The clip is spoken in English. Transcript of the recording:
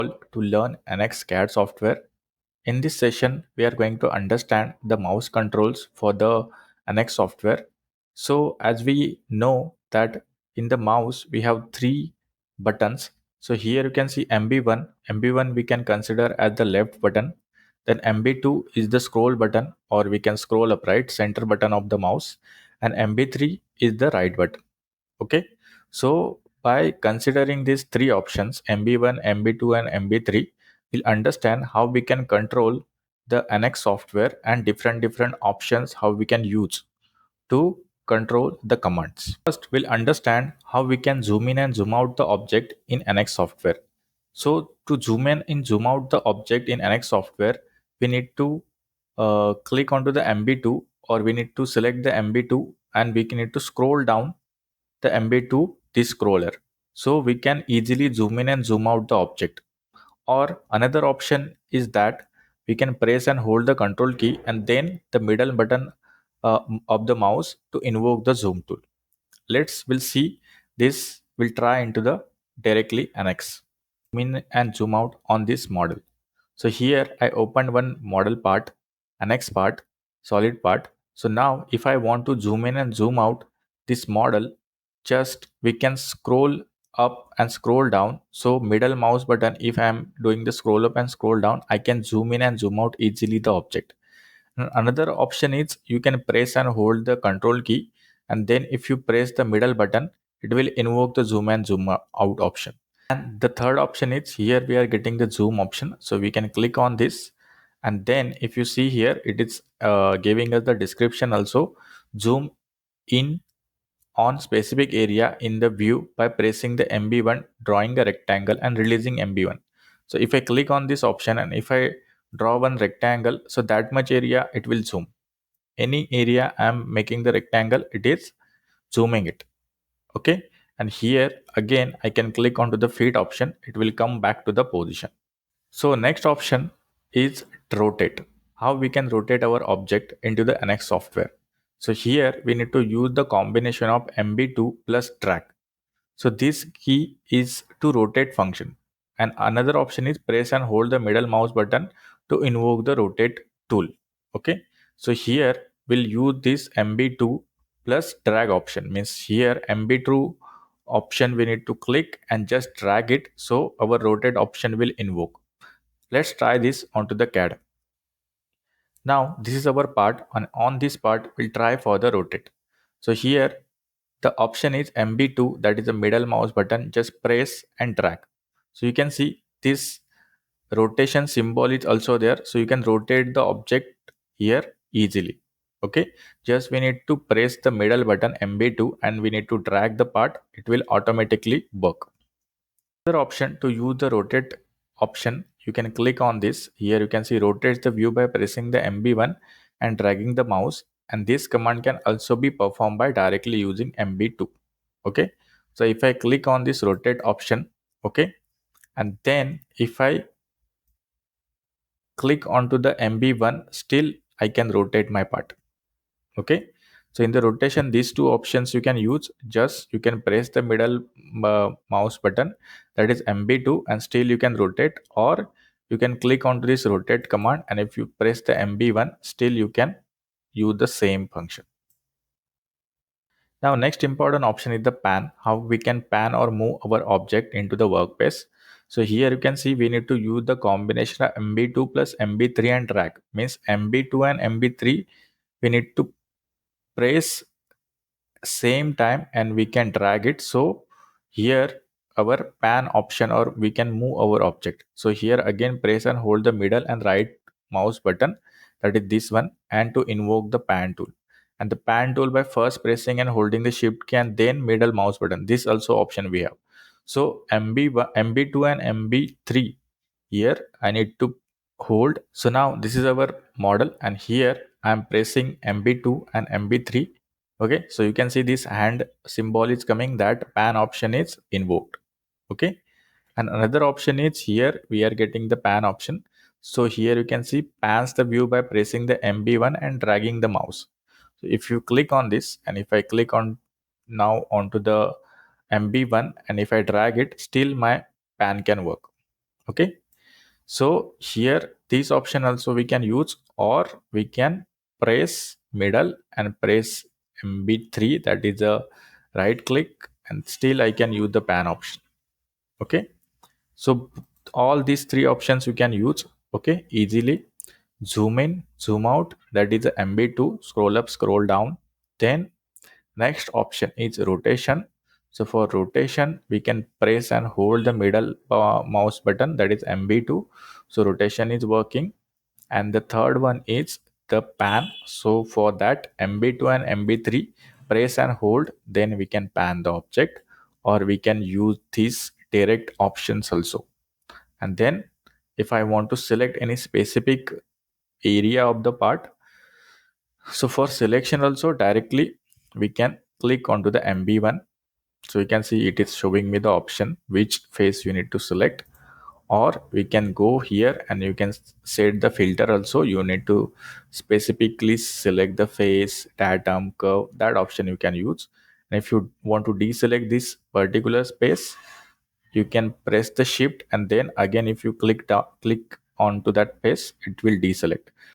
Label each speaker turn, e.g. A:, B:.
A: To learn NX CAD software. In this session, we are going to understand the mouse controls for the NX software. So as we know that in the mouse, we have three buttons. So here you can see MB1. MB1 we can consider as the left button. Then MB2 is the scroll button, or we can scroll up, right, center button of the mouse. And MB3 is the right button. Okay, so by considering these three options, MB1, MB2 and MB3, we'll understand how we can control the NX software and different options how we can use to control the commands. First, we'll understand how we can zoom in and zoom out the object in NX software. So to zoom in and zoom out the object in NX software, we need to click onto the MB2, or we need to select the MB2, and we need to scroll down the MB2 this scroller. So we can easily zoom in and zoom out the object. Or another option is that we can press and hold the control key and then the middle button of the mouse to invoke the zoom tool. We'll see this. We'll try into the directly annex. Zoom in and zoom out on this model. So here I opened one model part, annex part, solid part. So now if I want to zoom in and zoom out this model, just we can scroll up and scroll down. So middle mouse button, if I am doing the scroll up and scroll down, I can zoom in and zoom out easily the object. And another option is you can press and hold the control key, and then if you press the middle button, it will invoke the zoom and zoom out option. And the third option is here we are getting the zoom option. So we can click on this, and then if you see here, it is giving us the description also. Zoom in on specific area in the view by pressing the MB1, drawing a rectangle and releasing MB1. So if I click on this option and if I draw one rectangle, so that much area it will zoom. Any area I am making the rectangle, it is zooming it. Okay, and here again I can click onto the feet option, it will come back to the position. So next option is rotate. How we can rotate our object into the NX software. So here we need to use the combination of MB2 plus drag. So this key is to rotate function, and another option is press and hold the middle mouse button to invoke the rotate tool. Okay, so here we'll use this MB2 plus drag option. Means here MB2 option we need to click and just drag it, so our rotate option will invoke. Let's try this onto the CAD. Now this is our part, and on this part we'll try for the rotate. So here the option is MB2, that is the middle mouse button, just press and drag. So you can see this rotation symbol is also there, so you can rotate the object here easily. Okay, just we need to press the middle button MB2 and we need to drag the part, it will automatically work. Another option to use the rotate option, you can click on this. Here you can see rotate the view by pressing the MB1 and dragging the mouse, and this command can also be performed by directly using MB2. Okay, so if I click on this rotate option, okay, and then if I click onto the MB1, still I can rotate my part. Okay, so in the rotation these two options you can use. Just you can press the middle mouse button, that is MB2, and still you can rotate, or you can click onto this rotate command, and if you press the MB1, still you can use the same function. Now next important option is the pan. How we can pan or move our object into the workspace. So here you can see we need to use the combination of MB2 plus MB3 and drag. Means MB2 and MB3 we need to press same time and we can drag it. So here our pan option, or we can move our object. So here again press and hold the middle and right mouse button, that is this one, and to invoke the pan tool. And the pan tool by first pressing and holding the shift key and then middle mouse button, this also option we have. So MB2 and MB3, here I need to hold. So now this is our model, and here I am pressing MB2 and MB3. Okay, so you can see this hand symbol is coming, that pan option is invoked. Okay, and another option is here we are getting the pan option. So here you can see pans the view by pressing the MB1 and dragging the mouse. So if you click on this, and if I click on now onto the MB1 and if I drag it, still my pan can work. Okay, so here this option also we can use, or we can press middle and press MB3, that is a right click, and still I can use the pan option. Okay, so all these three options you can use, okay, easily. Zoom in, zoom out, that is the MB2, scroll up, scroll down. Then next option is rotation. So for rotation, we can press and hold the middle mouse button, that is MB2. So rotation is working. And the third one is the pan. So for that, MB2 and MB3, press and hold, then we can pan the object, or we can use these direct options also. And then if I want to select any specific area of the part, so for selection also directly we can click onto the MB1. So you can see it is showing me the option which face you need to select, or we can go here and you can set the filter also. You need to specifically select the face, datum, curve, that option you can use. And if you want to deselect this particular space, you can press the shift, and then again if you click onto that face, it will deselect.